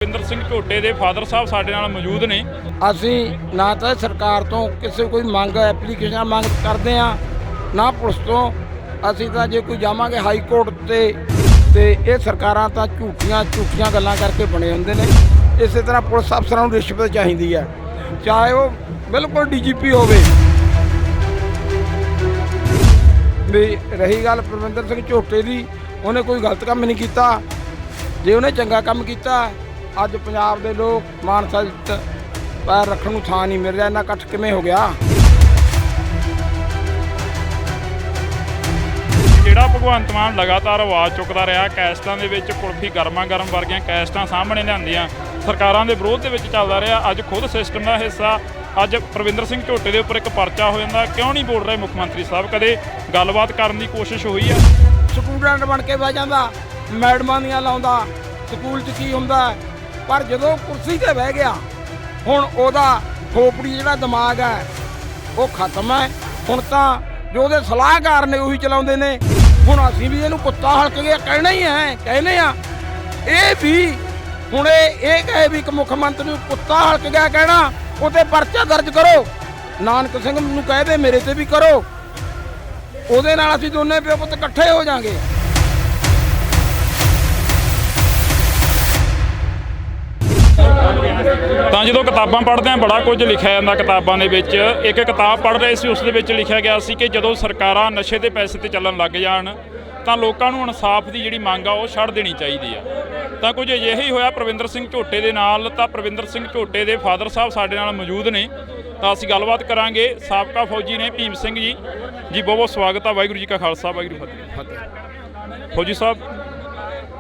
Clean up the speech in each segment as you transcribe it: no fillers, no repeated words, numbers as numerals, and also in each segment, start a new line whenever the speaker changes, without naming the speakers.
प्रविंदर सिंह झोटे के फादर साहब साडे नाल मौजूद ने।
ਅਸੀਂ ਨਾ ਤਾਂ ਸਰਕਾਰ ਤੋਂ ਕਿਸੇ ਕੋਈ ਮੰਗ ਐਪਲੀਕੇਸ਼ਨ ਮੰਗ ਕਰਦੇ ਆ ਨਾ ਪੁਲਿਸ ਤੋਂ। ਅਸੀਂ ਤਾਂ ਜੇ ਕੋਈ ਜਾਵਾਂਗੇ ਹਾਈ ਕੋਰਟ ਤੇ ਇਹ ਸਰਕਾਰਾਂ ਤਾਂ ਝੂਠੀਆਂ ਗੱਲਾਂ ਕਰਕੇ ਬਣੇ ਹੁੰਦੇ ਨੇ। ਇਸੇ ਤਰ੍ਹਾਂ ਪੁਲਿਸ ਅਫਸਰਾਂ ਨੂੰ ਰਿਸ਼ਵਤ ਚਾਹੀਦੀ ਹੈ, ਚਾਹੇ ਉਹ ਬਿਲਕੁਲ ਡੀਜੀਪੀ ਹੋਵੇ। ਵੀ ਰਹੀ ਗੱਲ ਪ੍ਰਵਿੰਦਰ ਸਿੰਘ ਝੋਟੇ ਦੀ, ਉਹਨੇ ਕੋਈ ਗਲਤ ਕੰਮ ਨਹੀਂ ਕੀਤਾ। ਜੇ ਉਹਨੇ ਚੰਗਾ ਕੰਮ ਕੀਤਾ, ਅੱਜ ਪੰਜਾਬ ਦੇ ਲੋਕ ਮਾਨਸਾ ਪੈਰ ਰੱਖਣ ਨੂੰ ਥਾਂ ਨਹੀਂ ਮਿਲ ਰਿਹਾ। ਇੰਨਾ ਇਕੱਠ ਕਿਵੇਂ ਹੋ ਗਿਆ?
ਜਿਹੜਾ ਭਗਵੰਤ ਮਾਨ ਲਗਾਤਾਰ ਆਵਾਜ਼ ਚੁੱਕਦਾ ਰਿਹਾ, ਕੈਸਟਾਂ ਦੇ ਵਿੱਚ ਕੁਲਫੀ ਗਰਮਾ ਗਰਮ ਵਰਗੀਆਂ ਕੈਸਟਾਂ ਸਾਹਮਣੇ ਲਿਆਂਦੀਆਂ, ਸਰਕਾਰਾਂ ਦੇ ਵਿਰੋਧ ਦੇ ਵਿੱਚ ਚੱਲਦਾ ਰਿਹਾ। ਅੱਜ ਖੁਦ ਸਿਸਟਮ ਦਾ ਹਿੱਸਾ ਅੱਜ ਪ੍ਰਵਿੰਦਰ ਸਿੰਘ ਝੋਟੇ ਦੇ ਉੱਪਰ ਇੱਕ ਪਰਚਾ ਹੋ ਜਾਂਦਾ। ਕਿਉਂ ਨਹੀਂ ਬੋਲ ਰਹੇ ਮੁੱਖ ਮੰਤਰੀ ਸਾਹਿਬ? ਕਦੇ ਗੱਲਬਾਤ ਕਰਨ ਦੀ ਕੋਸ਼ਿਸ਼ ਹੋਈ ਆ?
ਸਟੂਡੈਂਟ ਬਣ ਕੇ ਬਹਿ ਜਾਂਦਾ, ਮੈਡਮਾਂ ਦੀਆਂ ਲਾਉਂਦਾ, ਸਕੂਲ 'ਚ ਕੀ ਹੁੰਦਾ। ਪਰ ਜਦੋਂ ਕੁਰਸੀ 'ਤੇ ਬਹਿ ਗਿਆ, ਹੁਣ ਉਹਦਾ ਖੋਪੜੀ ਜਿਹੜਾ ਦਿਮਾਗ ਹੈ ਉਹ ਖਤਮ ਹੈ। ਹੁਣ ਤਾਂ ਜੋ ਉਹਦੇ ਸਲਾਹਕਾਰ ਨੇ ਉਹੀ ਚਲਾਉਂਦੇ ਨੇ। ਹੁਣ ਅਸੀਂ ਵੀ ਇਹਨੂੰ ਕੁੱਤਾ ਹਲਕ ਗਿਆ ਕਹਿਣਾ ਹੀ ਹੈ, ਕਹਿੰਦੇ ਆ। ਇਹ ਵੀ ਹੁਣ ਇਹ ਕਹੇ ਵੀ ਇੱਕ ਮੁੱਖ ਮੰਤਰੀ ਨੂੰ ਕੁੱਤਾ ਹਲਕ ਗਿਆ ਕਹਿਣਾ, ਉਹਤੇ ਪਰਚਾ ਦਰਜ ਕਰੋ। ਨਾਨਕ ਸਿੰਘ ਨੂੰ ਕਹਿ ਦੇ ਮੇਰੇ ਤੇ ਵੀ ਕਰੋ, ਉਹਦੇ ਨਾਲ ਅਸੀਂ ਦੋਨੇ ਪਿਓ ਪੁੱਤ ਇਕੱਠੇ ਹੋ ਜਾਾਂਗੇ।
ਤਾਂ ਜਦੋਂ ਕਿਤਾਬਾਂ ਪੜ੍ਹਦੇ ਹਾਂ ਬੜਾ ਕੁਝ ਲਿਖਿਆ ਜਾਂਦਾ ਕਿਤਾਬਾਂ ਦੇ ਵਿੱਚ। ਇੱਕ ਕਿਤਾਬ ਪੜ੍ਹ ਰਹੇ ਸੀ, ਉਸ ਦੇ ਵਿੱਚ ਲਿਖਿਆ ਗਿਆ ਸੀ ਕਿ ਜਦੋਂ ਸਰਕਾਰਾਂ ਨਸ਼ੇ ਦੇ ਪੈਸੇ 'ਤੇ ਚੱਲਣ ਲੱਗ ਜਾਣ ਤਾਂ ਲੋਕਾਂ ਨੂੰ ਇਨਸਾਫ ਦੀ ਜਿਹੜੀ ਮੰਗ ਆ ਉਹ ਛੱਡ ਦੇਣੀ ਚਾਹੀਦੀ ਆ। ਤਾਂ ਕੁਝ ਅਜਿਹਾ ਹੀ ਹੋਇਆ ਪ੍ਰਵਿੰਦਰ ਸਿੰਘ ਝੋਟੇ ਦੇ ਨਾਲ। ਤਾਂ ਪ੍ਰਵਿੰਦਰ ਸਿੰਘ ਝੋਟੇ ਦੇ ਫਾਦਰ ਸਾਹਿਬ ਸਾਡੇ ਨਾਲ ਮੌਜੂਦ ਨੇ, ਤਾਂ ਅਸੀਂ ਗੱਲਬਾਤ ਕਰਾਂਗੇ। ਸਾਬਕਾ ਫੌਜੀ ਨੇ ਭੀਮ ਸਿੰਘ ਜੀ। ਜੀ ਬਹੁਤ ਬਹੁਤ ਸਵਾਗਤ ਆ। ਵਾਹਿਗੁਰੂ ਜੀ ਕਾ ਖਾਲਸਾ, ਵਾਹਿਗੁਰੂ ਫਤਿਹ। ਫੌਜੀ ਸਾਹਿਬ,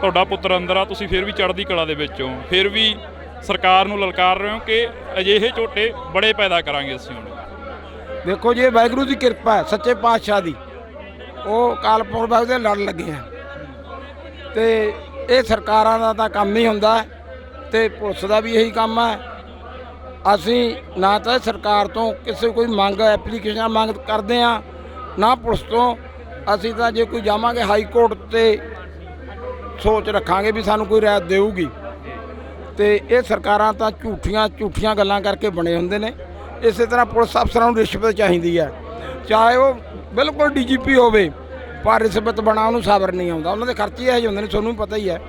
ਤੁਹਾਡਾ ਪੁੱਤਰ ਅੰਦਰ ਆ, ਤੁਸੀਂ ਫਿਰ ਵੀ ਚੜ੍ਹਦੀ ਕਲਾ ਦੇ ਵਿੱਚ ਹੋ, ਫਿਰ ਵੀ ਸਰਕਾਰ ਨੂੰ ਲਲਕਾਰ ਰਹੇ ਹੋ ਕਿ ਅਜਿਹੇ ਝੋਟੇ ਬੜੇ ਪੈਦਾ ਕਰਾਂਗੇ ਅਸੀਂ। ਹੁਣ
ਦੇਖੋ ਜੀ, ਵਾਹਿਗੁਰੂ ਦੀ ਕਿਰਪਾ ਹੈ, ਸੱਚੇ ਪਾਤਸ਼ਾਹ ਦੀ। ਉਹ ਕਾਲਪੁਰ ਬਾਗ ਦੇ ਲੜ ਲੱਗੇ ਆ ਤੇ ਇਹ ਸਰਕਾਰਾਂ ਦਾ ਤਾਂ ਕੰਮ ਹੀ ਹੁੰਦਾ ਤੇ ਪੁਲਿਸ ਦਾ ਵੀ ਇਹੀ ਕੰਮ ਹੈ। ਅਸੀਂ ਨਾ ਤਾਂ ਸਰਕਾਰ ਤੋਂ ਕਿਸੇ ਕੋਈ ਮੰਗ ਐਪਲੀਕੇਸ਼ਨ ਮੰਗ ਕਰਦੇ ਆ ਨਾ ਪੁਲਿਸ ਤੋਂ। ਅਸੀਂ ਤਾਂ ਜੇ ਕੋਈ ਜਾਵਾਂਗੇ ਹਾਈ ਕੋਰਟ ਤੇ ਸੋਚ ਰੱਖਾਂਗੇ ਵੀ ਸਾਨੂੰ ਕੋਈ ਰਾਇਤ ਦੇਊਗੀ। ਤੇ ਇਹ ਸਰਕਾਰਾਂ ਤਾਂ ਝੂਠੀਆਂ ਗੱਲਾਂ ਕਰਕੇ ਬਣੇ ਹੁੰਦੇ ਨੇ। ਇਸੇ ਤਰ੍ਹਾਂ ਪੁਲਿਸ ਅਫਸਰਾਂ ਨੂੰ ਰਿਸ਼ਵਤ ਚਾਹੀਦੀ ਹੈ, ਚਾਹੇ ਉਹ ਬਿਲਕੁਲ ਡੀਜੀਪੀ ਹੋਵੇ। ਪਰ ਰਿਸ਼ਵਤ ਬਣਾ ਉਹਨੂੰ ਸਾਬਰ ਨਹੀਂ ਆਉਂਦਾ। ਉਹਨਾਂ ਦੇ ਖਰਚੇ ਇਹੋ ਜਿਹੇ ਹੁੰਦੇ ਨੇ, ਤੁਹਾਨੂੰ ਪਤਾ ਹੀ ਹੈ।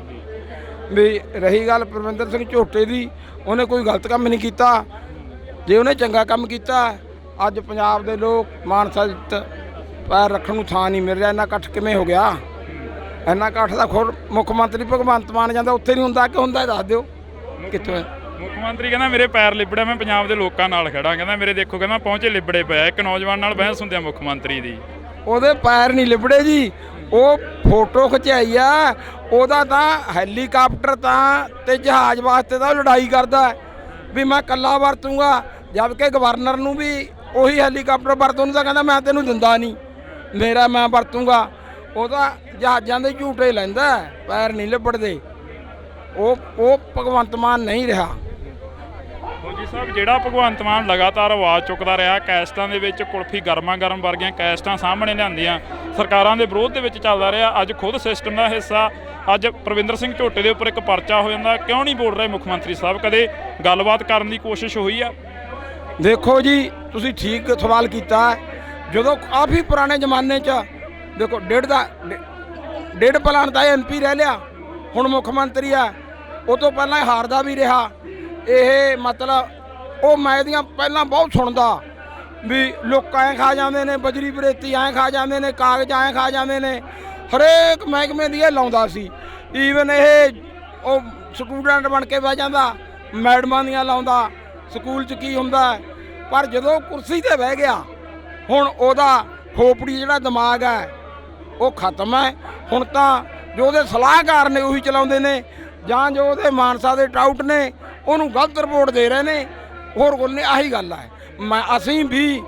ਵੀ ਰਹੀ ਗੱਲ ਪ੍ਰਵਿੰਦਰ ਸਿੰਘ ਝੋਟੇ ਦੀ, ਉਹਨੇ ਕੋਈ ਗਲਤ ਕੰਮ ਨਹੀਂ ਕੀਤਾ। ਜੇ ਉਹਨੇ ਚੰਗਾ ਕੰਮ ਕੀਤਾ, ਅੱਜ ਪੰਜਾਬ ਦੇ ਲੋਕ ਮਾਨਸਾ ਪੈਰ ਰੱਖਣ ਨੂੰ ਥਾਂ ਨਹੀਂ ਮਿਲ ਰਿਹਾ। ਇੰਨਾ ਇਕੱਠ ਕਿਵੇਂ ਹੋ ਗਿਆ? ਇੰਨਾ ਇਕੱਠ ਦਾ ਖੁਦ ਮੁੱਖ ਮੰਤਰੀ ਭਗਵੰਤ ਮਾਨ ਜਾਂਦਾ, ਉੱਥੇ ਨਹੀਂ ਹੁੰਦਾ ਕਿ ਹੁੰਦਾ? ਦੱਸ ਦਿਓ ਕਿੱਥੋਂ ਹੈ?
ਮੁੱਖ ਮੰਤਰੀ ਕਹਿੰਦਾ ਮੇਰੇ ਪੈਰ ਲਿਬੜਿਆ, ਮੈਂ ਪੰਜਾਬ ਦੇ ਲੋਕਾਂ ਨਾਲ ਖੜਾ। ਕਹਿੰਦਾ ਮੇਰੇ ਦੇਖੋ, ਕਹਿੰਦਾ ਪਹੁੰਚੇ ਲਿਬੜੇ ਪਿਆ। ਇੱਕ ਨੌਜਵਾਨ ਨਾਲ ਬਹਿਸ ਹੁੰਦੀ ਆ ਮੁੱਖ ਮੰਤਰੀ ਦੀ।
ਉਹਦੇ ਪੈਰ ਨਹੀਂ ਲਿਬੜੇ ਜੀ, ਉਹ ਫੋਟੋ ਖਿਚਾਈ ਆ। ਉਹਦਾ ਤਾਂ ਹੈਲੀਕਾਪਟਰ ਤਾਂ ਤੇ ਜਹਾਜ਼ ਵਾਸਤੇ ਤਾਂ ਲੜਾਈ ਕਰਦਾ ਵੀ ਮੈਂ ਇਕੱਲਾ ਵਰਤੂੰਗਾ, ਜਦ ਕਿ ਗਵਰਨਰ ਨੂੰ ਵੀ ਉਹੀ ਹੈਲੀਕਾਪਟਰ ਵਰਤੋਂ ਤਾਂ ਕਹਿੰਦਾ ਮੈਂ ਤੈਨੂੰ ਦਿੰਦਾ ਨਹੀਂ, ਮੇਰਾ ਮੈਂ ਵਰਤੂੰਗਾ। ਉਹਦਾ ਜਹਾਜ਼ਾਂ ਦੇ ਝੂਟੇ ਲੈਂਦਾ, ਪੈਰ ਨਹੀਂ ਲਿਬੜਦੇ। ਉਹ ਭਗਵੰਤ ਮਾਨ ਨਹੀਂ ਰਿਹਾ।
ਫੌਜੀ ਸਾਹਿਬ, ਜਿਹੜਾ ਭਗਵੰਤ ਮਾਨ ਲਗਾਤਾਰ ਆਵਾਜ਼ ਚੁੱਕਦਾ ਰਿਹਾ, ਕੈਸਟਾਂ ਦੇ ਵਿੱਚ ਕੁਲਫੀ ਗਰਮਾ ਗਰਮ ਵਰਗੀਆਂ ਕੈਸਟਾਂ ਸਾਹਮਣੇ ਲਿਆਂਦੀਆਂ, ਸਰਕਾਰਾਂ ਦੇ ਵਿਰੋਧ ਦੇ ਵਿੱਚ ਚੱਲਦਾ ਰਿਹਾ। ਅੱਜ ਖੁਦ ਸਿਸਟਮ ਦਾ ਹਿੱਸਾ ਅੱਜ ਪ੍ਰਵਿੰਦਰ ਸਿੰਘ ਝੋਟੇ ਦੇ ਉੱਪਰ ਇੱਕ ਪਰਚਾ ਹੋ ਜਾਂਦਾ। ਕਿਉਂ ਨਹੀਂ ਬੋਲ ਰਹੇ ਮੁੱਖ ਮੰਤਰੀ ਸਾਹਿਬ? ਕਦੇ ਗੱਲਬਾਤ ਕਰਨ ਦੀ ਕੋਸ਼ਿਸ਼ ਹੋਈ ਆ?
ਦੇਖੋ ਜੀ, ਤੁਸੀਂ ਠੀਕ ਸਵਾਲ ਕੀਤਾ। ਜਦੋਂ ਕਾਫੀ ਪੁਰਾਣੇ ਜ਼ਮਾਨੇ 'ਚ ਦੇਖੋ ਡੇਢ ਪਲਾਨ ਦਾ MP ਰਹਿ ਲਿਆ, ਹੁਣ ਮੁੱਖ ਮੰਤਰੀ ਆ। ਉਹ ਤੋਂ ਪਹਿਲਾਂ ਹਾਰਦਾ ਵੀ ਰਿਹਾ। ਇਹ ਮਤਲਬ ਉਹ ਮੈਂ ਇਹਦੀਆਂ ਪਹਿਲਾਂ ਬਹੁਤ ਸੁਣਦਾ ਵੀ ਲੋਕ ਐਂ ਖਾ ਜਾਂਦੇ ਨੇ, ਬਜਰੀ ਬਰੇਤੀ ਐਂ ਖਾ ਜਾਂਦੇ ਨੇ, ਕਾਗਜ਼ ਐਂ ਖਾ ਜਾਂਦੇ ਨੇ। ਹਰੇਕ ਮਹਿਕਮੇ ਦੀ ਇਹ ਲਾਉਂਦਾ ਸੀ। ਈਵਨ ਇਹ ਉਹ ਸਟੂਡੈਂਟ ਬਣ ਕੇ ਬਹਿ ਜਾਂਦਾ, ਮੈਡਮਾਂ ਦੀਆਂ ਲਾਉਂਦਾ, ਸਕੂਲ 'ਚ ਕੀ ਹੁੰਦਾ। ਪਰ ਜਦੋਂ ਕੁਰਸੀ 'ਤੇ ਬਹਿ ਗਿਆ, ਹੁਣ ਉਹਦਾ ਖੋਪੜੀ ਜਿਹੜਾ ਦਿਮਾਗ ਹੈ ਉਹ ਖਤਮ ਹੈ। ਹੁਣ ਤਾਂ ਜੋ ਉਹਦੇ ਸਲਾਹਕਾਰ ਨੇ ਉਹੀ ਚਲਾਉਂਦੇ ਨੇ, ਜਾਂ ਜੋ ਉਹਦੇ ਮਾਨਸਾ ਦੇ ਟਾਊਟ ਨੇ ਉਹਨੂੰ ਗਲਤ ਰਿਪੋਰਟ ਦੇ ਰਹੇ ਨੇ। ਹੋਰ ਕੋਈ ਨਹੀਂ, ਆਹੀ ਗੱਲ ਹੈ। ਅਸੀਂ ਵੀ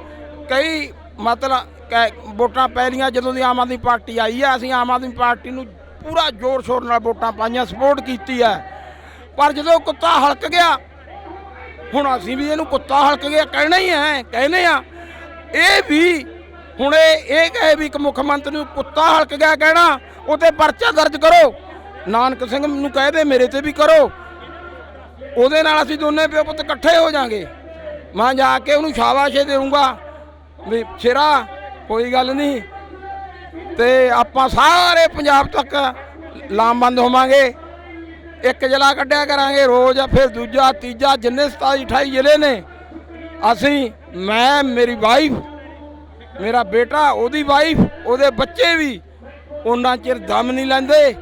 ਕਈ ਮਤਲਬ ਵੋਟਾਂ ਪਹਿਲੀਆਂ ਜਦੋਂ ਦੀ ਆਮ ਆਦਮੀ ਪਾਰਟੀ ਆਈ ਹੈ, ਅਸੀਂ ਆਮ ਆਦਮੀ ਪਾਰਟੀ ਨੂੰ ਪੂਰਾ ਜ਼ੋਰ ਸ਼ੋਰ ਨਾਲ ਵੋਟਾਂ ਪਾਈਆਂ, ਸਪੋਰਟ ਕੀਤੀ ਹੈ। ਪਰ ਜਦੋਂ ਕੁੱਤਾ ਹਲਕ ਗਿਆ, ਹੁਣ ਅਸੀਂ ਵੀ ਇਹਨੂੰ ਕੁੱਤਾ ਹਲਕ ਗਿਆ ਕਹਿਣਾ ਹੀ ਹੈ, ਕਹਿੰਦੇ ਆ। ਇਹ ਵੀ ਹੁਣ ਇਹ ਕਹੇ ਵੀ ਇੱਕ ਮੁੱਖ ਮੰਤਰੀ ਨੂੰ ਕੁੱਤਾ ਹਲਕ ਗਿਆ ਕਹਿਣਾ, ਉਹਤੇ ਪਰਚਾ ਦਰਜ ਕਰੋ। ਨਾਨਕ ਸਿੰਘ ਨੂੰ ਕਹਿ ਦੇ ਮੇਰੇ ਤੇ ਵੀ ਕਰੋ, ਉਹਦੇ ਨਾਲ ਅਸੀਂ ਦੋਨੇ ਪਿਓ ਪੁੱਤ ਇਕੱਠੇ ਹੋ ਜਾਾਂਗੇ। ਮੈਂ ਜਾ ਕੇ ਉਹਨੂੰ ਸ਼ਾਬਾਸ਼ ਦੇਵਾਂਗਾ ਵੀ ਸ਼ੇਰਾ ਕੋਈ ਗੱਲ ਨਹੀਂ, ਤੇ ਆਪਾਂ ਸਾਰੇ ਪੰਜਾਬ ਤੱਕ ਲਾਮਬੰਦ ਹੋਵਾਂਗੇ। ਇੱਕ ਜ਼ਿਲ੍ਹਾ ਕੱਢਿਆ ਕਰਾਂਗੇ ਰੋਜ਼, ਫਿਰ ਦੂਜਾ ਤੀਜਾ, ਜਿੰਨੇ 27 28 ਜ਼ਿਲ੍ਹੇ ਨੇ ਅਸੀਂ, ਮੈਂ, ਮੇਰੀ ਵਾਈਫ, ਮੇਰਾ ਬੇਟਾ, ਉਹਦੀ ਵਾਈਫ, ਉਹਦੇ ਬੱਚੇ ਵੀ ਉਹਨਾਂ ਚਿਰ ਦਮ ਨਹੀਂ ਲੈਂਦੇ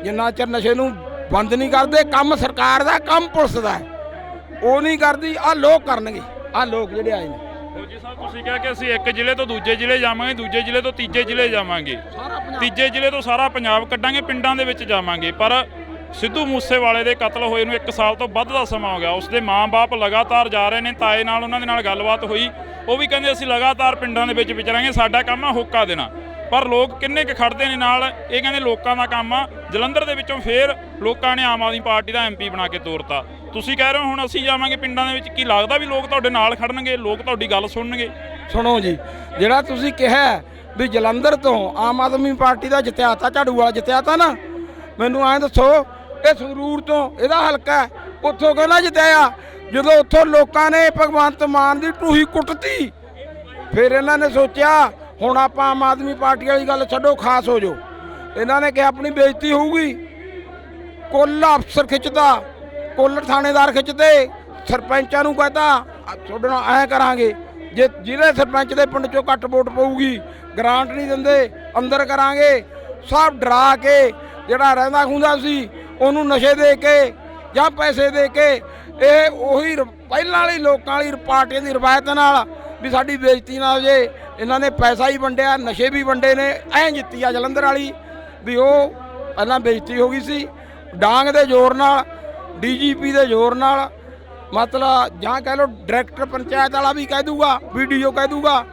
ਜਿੰਨਾ ਚਿਰ ਨਸ਼ੇ ਨੂੰ ਬੰਦ ਨਹੀਂ ਕਰਦੇ। ਕੰਮ ਸਰਕਾਰ ਦਾ, ਕੰਮ ਪੁਲਿਸ ਦਾ, ਉਹ ਨਹੀਂ ਕਰਦੀ। ਆਹ ਲੋਕ ਕਰਨਗੇ, ਆਹ ਲੋਕ ਜਿਹੜੇ ਆਏ ਨੇ।
ਫੌਜੀ ਸਾਹਿਬ ਤੁਸੀਂ ਕਿਹਾ ਕਿ ਅਸੀਂ ਇੱਕ ਜ਼ਿਲ੍ਹੇ ਤੋਂ ਦੂਜੇ ਜ਼ਿਲ੍ਹੇ ਜਾਵਾਂਗੇ, ਦੂਜੇ ਜ਼ਿਲ੍ਹੇ ਤੋਂ ਤੀਜੇ ਜ਼ਿਲ੍ਹੇ ਜਾਵਾਂਗੇ, ਤੀਜੇ ਜ਼ਿਲ੍ਹੇ ਤੋਂ ਸਾਰਾ ਪੰਜਾਬ ਕੱਢਾਂਗੇ, ਪਿੰਡਾਂ ਦੇ ਵਿੱਚ ਜਾਵਾਂਗੇ। ਪਰ ਸਿੱਧੂ ਮੂਸੇਵਾਲੇ ਦੇ ਕਤਲ ਹੋਏ ਨੂੰ 1 ਸਾਲ ਤੋਂ ਵੱਧ ਦਾ ਸਮਾਂ ਹੋ ਗਿਆ। ਉਸਦੇ ਮਾਂ-ਬਾਪ ਲਗਾਤਾਰ ਜਾ ਰਹੇ ਨੇ। ਤਾਏ ਨਾਲ ਉਹਨਾਂ ਦੇ ਨਾਲ ਗੱਲਬਾਤ ਹੋਈ, ਉਹ ਵੀ ਕਹਿੰਦੇ ਅਸੀਂ ਲਗਾਤਾਰ ਪਿੰਡਾਂ ਦੇ ਵਿੱਚ ਵਿਚਰਾਂਗੇ, ਸਾਡਾ ਕੰਮ ਆ ਹੋਕਾ ਦੇਣਾ। ਪਰ ਲੋਕ ਕਿੰਨੇ ਕੁ ਖੜਦੇ ਨੇ ਨਾਲ, ਇਹ ਕਹਿੰਦੇ ਲੋਕਾਂ ਦਾ ਕੰਮ ਆ। ਜਲੰਧਰ ਦੇ ਵਿੱਚੋਂ ਫੇਰ ਲੋਕਾਂ ਨੇ ਆਮ ਆਦਮੀ ਪਾਰਟੀ ਦਾ MP ਬਣਾ ਕੇ ਤੋਰਤਾ। ਤੁਸੀਂ ਕਹਿ ਰਹੇ ਹੋ ਹੁਣ ਅਸੀਂ ਜਾਵਾਂਗੇ ਪਿੰਡਾਂ ਦੇ ਵਿੱਚ, ਕੀ ਲੱਗਦਾ ਵੀ ਲੋਕ ਤੁਹਾਡੇ ਨਾਲ ਖੜਨਗੇ, ਲੋਕ ਤੁਹਾਡੀ ਗੱਲ ਸੁਣਨਗੇ?
ਸੁਣੋ ਜੀ, ਜਿਹੜਾ ਤੁਸੀਂ ਕਿਹਾ ਵੀ ਜਲੰਧਰ ਤੋਂ ਆਮ ਆਦਮੀ ਪਾਰਟੀ ਦਾ ਜਿੱਤਿਆ ਤਾ, ਝਾੜੂ ਵਾਲਾ ਜਿੱਤਿਆ ਤਾ ਨਾ, ਮੈਨੂੰ ਐਂ ਦੱਸੋ ਇਹ ਸੰਗਰੂਰ ਤੋਂ ਇਹਦਾ ਹਲਕਾ, ਉੱਥੋਂ ਕਹਿੰਦਾ ਜਿੱਤਿਆ। ਜਦੋਂ ਉੱਥੋਂ ਲੋਕਾਂ ਨੇ ਭਗਵੰਤ ਮਾਨ ਦੀ ਟੂਹੀ ਕੁੱਟਤੀ, ਫਿਰ ਇਹਨਾਂ ਨੇ ਸੋਚਿਆ ਹੁਣ ਆਪਾਂ ਆਮ ਆਦਮੀ ਪਾਰਟੀ ਵਾਲੀ ਗੱਲ ਛੱਡੋ, ਖਾਸ ਹੋ ਜਾਓ। ਇਹਨਾਂ ਨੇ ਕਿਹਾ ਆਪਣੀ ਬੇਇੱਜ਼ਤੀ ਹੋਊਗੀ, ਕੁੱਲ ਅਫਸਰ ਖਿੱਚਦਾ, ਕੁੱਲ ਥਾਣੇਦਾਰ ਖਿੱਚਦੇ, ਸਰਪੰਚਾਂ ਨੂੰ ਕਹਤਾ ਤੁਹਾਡੇ ਨਾਲ ਐਂ ਕਰਾਂਗੇ, ਜੇ ਜ਼ਿਲ੍ਹੇ ਸਰਪੰਚ ਦੇ ਪਿੰਡ 'ਚੋਂ ਘੱਟ ਵੋਟ ਪਊਗੀ ਗ੍ਰਾਂਟ ਨਹੀਂ ਦਿੰਦੇ, ਅੰਦਰ ਕਰਾਂਗੇ। ਸਭ ਡਰਾ ਕੇ ਜਿਹੜਾ ਰਹਿੰਦਾ ਖੁੰਦਾ ਸੀ ਉਹਨੂੰ ਨਸ਼ੇ ਦੇ ਕੇ ਜਾਂ ਪੈਸੇ ਦੇ ਕੇ, ਇਹ ਉਹੀ ਪਹਿਲਾਂ ਵਾਲੀ ਲੋਕਾਂ ਵਾਲੀ ਪਾਰਟੀਆਂ ਦੀ ਰਵਾਇਤ ਨਾਲ ਵੀ ਸਾਡੀ ਬੇਇੱਜ਼ਤੀ ਨਾ ਹੋ ਜੇ, ਇਹਨਾਂ ਨੇ ਪੈਸਾ ਹੀ ਵੰਡਿਆ, ਨਸ਼ੇ ਵੀ ਵੰਡੇ ਨੇ। ਐਂ ਜਿੱਤੀ ਆ ਜਲੰਧਰ ਵਾਲੀ ਵੀ ਉਹ ਪਹਿਲਾਂ ਬੇਇੱਜ਼ਤੀ ਹੋ ਗਈ ਸੀ, ਡਾਂਗ ਦੇ ਜ਼ੋਰ ਨਾਲ, DGP ਦੇ ਜ਼ੋਰ ਨਾਲ, ਮਤਲਬ ਜਾਂ ਕਹਿ ਲਓ ਡਾਇਰੈਕਟਰ ਪੰਚਾਇਤ ਵਾਲਾ ਵੀ ਕਹਿ ਦੂਗਾ, BDO ਕਹਿ ਦੂਗਾ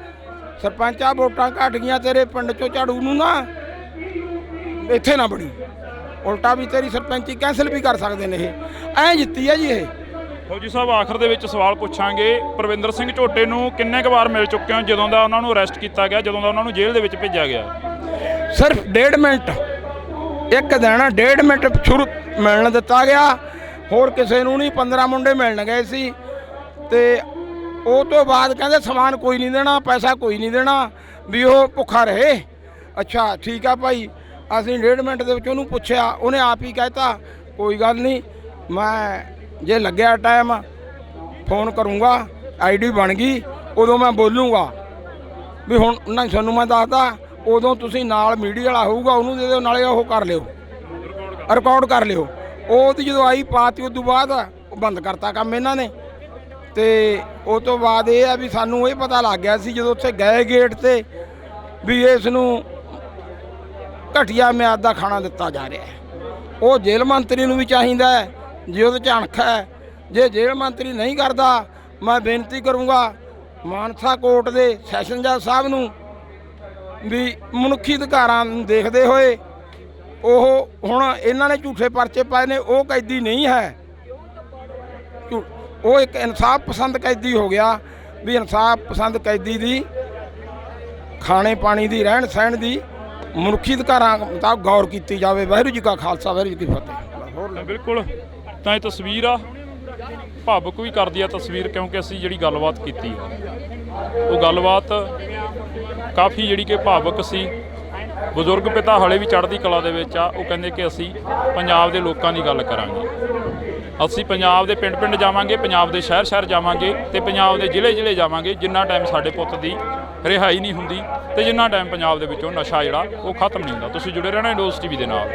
ਸਰਪੰਚਾ ਵੋਟਾਂ ਘੱਟ ਗਈਆਂ ਤੇਰੇ ਪਿੰਡ 'ਚੋਂ, ਝਾੜੂ ਨੂੰ ਨਾ ਇੱਥੇ ਨਾ ਬਣੀ, ਉਲਟਾ ਵੀ ਤੇਰੀ ਸਰਪੰਚੀ ਕੈਂਸਲ ਵੀ ਕਰ ਸਕਦੇ ਨੇ। ਇਹ ਐਂ ਜਿੱਤੀ ਹੈ ਜੀ ਇਹ।
ਫੌਜੀ ਸਾਹਿਬ ਆਖਰ ਦੇ ਵਿੱਚ ਸਵਾਲ ਪੁੱਛਾਂਗੇ, ਪਰਵਿੰਦਰ ਸਿੰਘ ਝੋਟੇ ਨੂੰ ਕਿੰਨੇ ਕੁ ਵਾਰ ਮਿਲ ਚੁੱਕੇ ਹੋ ਜਦੋਂ ਦਾ ਉਹਨਾਂ ਨੂੰ ਅਰੈਸਟ ਕੀਤਾ ਗਿਆ, ਜਦੋਂ ਦਾ ਉਹਨਾਂ ਨੂੰ ਜੇਲ੍ਹ ਦੇ ਵਿੱਚ ਭੇਜਿਆ ਗਿਆ?
ਸਿਰਫ 1.5 ਮਿੰਟ, ਇੱਕ ਦਿਨ 1.5 ਮਿੰਟ ਸ਼ੁਰੂ ਮਿਲਣ ਦਿੱਤਾ ਗਿਆ, ਹੋਰ ਕਿਸੇ ਨੂੰ ਨਹੀਂ। 15 ਮੁੰਡੇ ਮਿਲਣ ਗਏ ਸੀ, ਤੇ ਉਹ ਤੋਂ ਬਾਅਦ ਕਹਿੰਦੇ ਸਮਾਨ ਕੋਈ ਨਹੀਂ ਦੇਣਾ, ਪੈਸਾ ਕੋਈ ਨਹੀਂ ਦੇਣਾ, ਵੀ ਉਹ ਭੁੱਖਾ ਰਹੇ। ਅੱਛਾ ਠੀਕ ਆ ਭਾਈ, ਅਸੀਂ 1.5 ਮਿੰਟ ਦੇ ਵਿੱਚ ਉਹਨੂੰ ਪੁੱਛਿਆ, ਉਹਨੇ ਆਪ ਹੀ ਕਹਿਤਾ ਕੋਈ ਗੱਲ ਨਹੀਂ, ਮੈਂ ਜੇ ਲੱਗਿਆ ਟਾਈਮ ਫੋਨ ਕਰੂੰਗਾ, ID ਬਣ ਗਈ, ਉਦੋਂ ਮੈਂ ਬੋਲੂੰਗਾ ਵੀ ਹੁਣ ਨਾ ਤੁਹਾਨੂੰ ਮੈਂ ਦੱਸਦਾ, ਉਦੋਂ ਤੁਸੀਂ ਨਾਲ ਮੀਡੀਆ ਵਾਲਾ ਹੋਊਗਾ ਉਹਨੂੰ ਦੇ ਦਿਓ, ਨਾਲੇ ਉਹ ਕਰ ਲਿਓ, ਰਿਕਾਰਡ ਕਰ ਲਿਓ। ਉਹਦੀ ਜਦੋਂ ਆਈ ਪਾਤੀ, ਉਦੋਂ ਬਾਅਦ ਉਹ ਬੰਦ ਕਰਤਾ ਕੰਮ ਇਹਨਾਂ ਨੇ। ਤੇ ਉਸ ਤੋਂ ਬਾਅਦ ਇਹ ਆ ਵੀ ਸਾਨੂੰ ਇਹ ਪਤਾ ਲੱਗ ਗਿਆ ਸੀ ਜਦੋਂ ਉੱਥੇ ਗਏ ਗੇਟ ਤੇ ਵੀ ਇਸ ਨੂੰ ਘਟੀਆ ਮਿਆਦ ਦਾ ਖਾਣਾ ਦਿੱਤਾ ਜਾ ਰਿਹਾ ਹੈ। ਉਹ ਜੇਲ੍ਹ ਮੰਤਰੀ ਨੂੰ ਵੀ ਚਾਹੀਦਾ ਹੈ, ਜੇ ਉਹਦੇ 'ਚ ਅਣਖ ਹੈ। ਜੇ ਜੇਲ੍ਹ ਮੰਤਰੀ ਨਹੀਂ ਕਰਦਾ, ਮੈਂ ਬੇਨਤੀ ਕਰੂੰਗਾ ਮਾਨਸਾ ਕੋਰਟ ਦੇ ਸੈਸ਼ਨ ਜੱਜ ਸਾਹਿਬ ਨੂੰ ਵੀ ਮਨੁੱਖੀ ਅਧਿਕਾਰਾਂ ਨੂੰ ਦੇਖਦੇ ਹੋਏ ਉਹ ਹੁਣ ਇਹਨਾਂ ਨੇ ਝੂਠੇ ਪਰਚੇ ਪਾਏ ਨੇ, ਉਹ ਕੈਦੀ ਨਹੀਂ ਹੈ, ਉਹ ਇੱਕ ਇਨਸਾਫ ਪਸੰਦ ਕੈਦੀ ਹੋ ਗਿਆ। ਵੀ ਇਨਸਾਫ ਪਸੰਦ ਕੈਦੀ ਦੀ ਖਾਣੇ ਪਾਣੀ ਦੀ, ਰਹਿਣ ਸਹਿਣ ਦੀ, ਮਨੁੱਖੀ ਅਧਿਕਾਰਾਂ ਮੁਤਾਬਕ ਗੌਰ ਕੀਤੀ ਜਾਵੇ। ਵਾਹਿਗੁਰੂ ਜੀ ਕਾ ਖਾਲਸਾ, ਵਾਹਿਗੁਰੂ ਜੀ ਕੀ ਫਤਿਹ।
ਹੋਰ ਬਿਲਕੁਲ, ਤਾਂ ਇਹ ਤਸਵੀਰ ਆ, ਭਾਵੁਕ ਵੀ ਕਰਦੀ ਆ ਤਸਵੀਰ, ਕਿਉਂਕਿ ਅਸੀਂ ਜਿਹੜੀ ਗੱਲਬਾਤ ਕੀਤੀ ਆ ਉਹ ਗੱਲਬਾਤ ਕਾਫੀ ਜਿਹੜੀ ਕਿ ਭਾਵੁਕ ਸੀ। ਬਜ਼ੁਰਗ ਪਿਤਾ ਹਾਲੇ ਵੀ ਚੜ੍ਹਦੀ ਕਲਾ ਦੇ ਵਿੱਚ ਆ। ਉਹ ਕਹਿੰਦੇ ਕਿ ਅਸੀਂ ਪੰਜਾਬ ਦੇ ਲੋਕਾਂ ਦੀ ਗੱਲ ਕਰਾਂਗੇ, ਅਸੀਂ ਪੰਜਾਬ ਦੇ ਪਿੰਡ ਪਿੰਡ ਜਾਵਾਂਗੇ, ਪੰਜਾਬ ਦੇ ਸ਼ਹਿਰ ਸ਼ਹਿਰ ਜਾਵਾਂਗੇ, ਤੇ ਪੰਜਾਬ ਦੇ ਜ਼ਿਲ੍ਹੇ ਜ਼ਿਲ੍ਹੇ ਜਾਵਾਂਗੇ, ਜਿੰਨਾ ਟਾਈਮ ਸਾਡੇ ਪੁੱਤ ਦੀ ਰਿਹਾਈ ਨਹੀਂ ਹੁੰਦੀ ਤੇ ਜਿੰਨਾ ਟਾਈਮ ਪੰਜਾਬ ਦੇ ਵਿੱਚੋਂ ਨਸ਼ਾ ਜਿਹੜਾ ਉਹ ਖਤਮ ਨਹੀਂ ਹੁੰਦਾ। ਤੁਸੀਂ ਜੁੜੇ ਰਹਿਣਾ ਇੰਡੋਜ਼ TV ਦੇ ਨਾਲ।